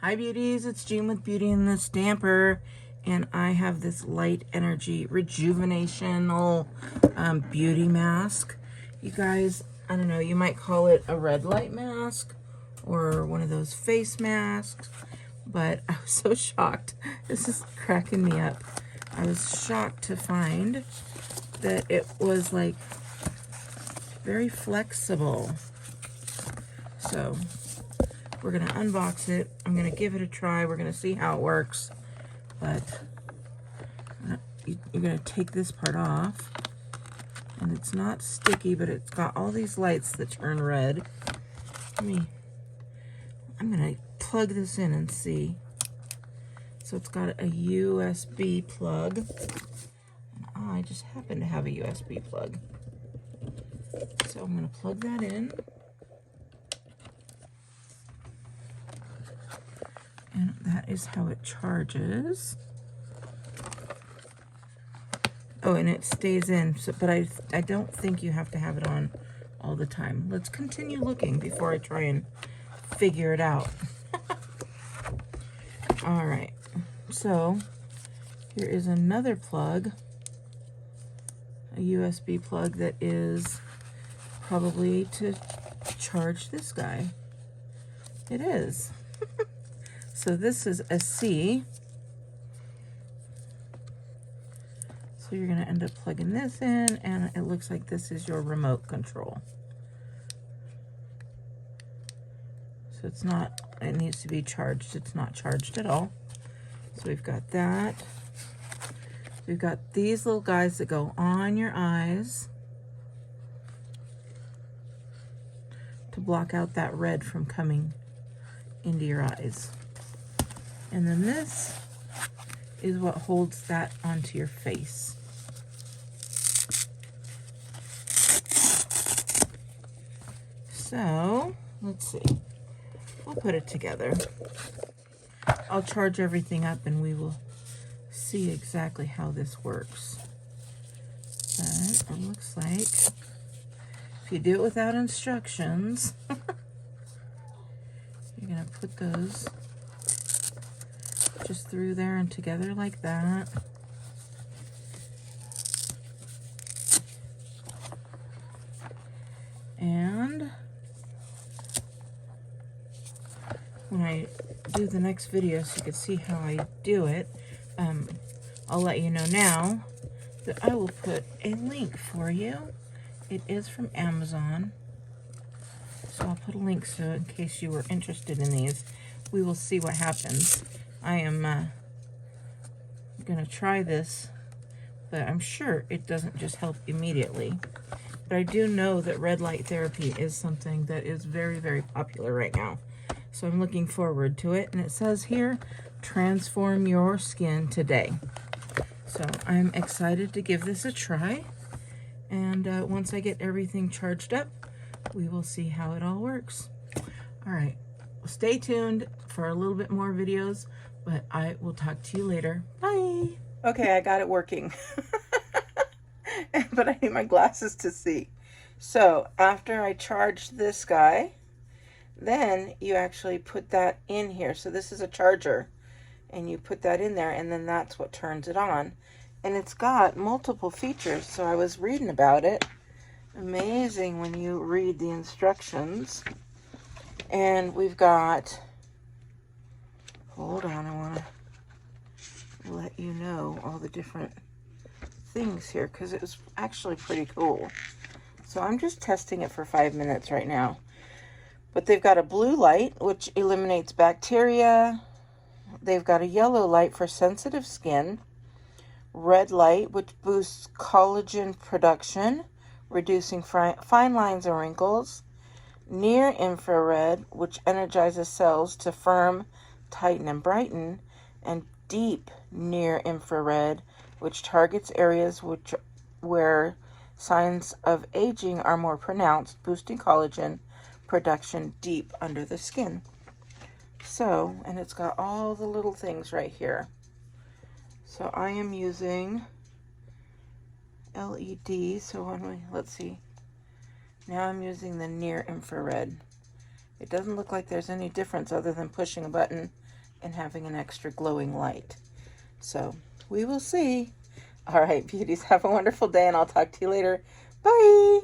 Hi beauties, it's Jean with Beauty in the Stamper, and I have this light energy rejuvenational beauty mask. You guys, I don't know, you might call it a red light mask or one of those face masks, but I was so shocked. This is cracking me up. I was shocked to find that it was like very flexible. So we're going to unbox it. I'm going to give it a try. We're going to see how it works. But you're going to take this part off. And it's not sticky, but it's got all these lights that turn red. I'm going to plug this in and see. So it's got a USB plug. And I just happen to have a USB plug. So I'm going to plug that in. And that is how it charges. Oh, and it stays in, so, but I don't think you have to have it on all the time. Let's continue looking before I try and figure it out. All right, so here is another plug, a USB plug that is probably to charge this guy. It is. So this is a C. So you're going to end up plugging this in, and it looks like this is your remote control. So it's not, it needs to be charged. It's not charged at all. So we've got that. We've got these little guys that go on your eyes to block out that red from coming into your eyes. And then this is what holds that onto your face. So, let's see. We'll put it together. I'll charge everything up and we will see exactly how this works. But it looks like if you do it without instructions, you're going to put those just through there and together like that. And when I do the next video so you can see how I do it, I'll let you know now that I will put a link for you. It is from Amazon. So I'll put a link so in case you were interested in these. We will see what happens. I am going to try this, but I'm sure it doesn't just help immediately. But I do know that red light therapy is something that is very, very popular right now. So I'm looking forward to it. And it says here, transform your skin today. So I'm excited to give this a try. And once I get everything charged up, we will see how it all works. All right, stay tuned for a little bit more videos. But I will talk to you later. Bye. Okay, I got it working. But I need my glasses to see. So after I charge this guy, then you actually put that in here. So this is a charger. And you put that in there, and then that's what turns it on. And it's got multiple features. So I was reading about it. Amazing when you read the instructions. And we've got... Hold on, I want to let you know all the different things here because it was actually pretty cool. So I'm just testing it for 5 minutes right now. But they've got a blue light, which eliminates bacteria. They've got a yellow light for sensitive skin. Red light, which boosts collagen production, reducing fine lines and wrinkles. Near infrared, which energizes cells to firm, tighten, and brighten. And deep near infrared, which targets areas where signs of aging are more pronounced, boosting collagen production deep under the skin. So, and it's got all the little things right here. So I am using LED. So let's see. Now I'm using the near infrared. It doesn't look like there's any difference other than pushing a button and having an extra glowing light. So we will see. All right, beauties, have a wonderful day, and I'll talk to you later. Bye.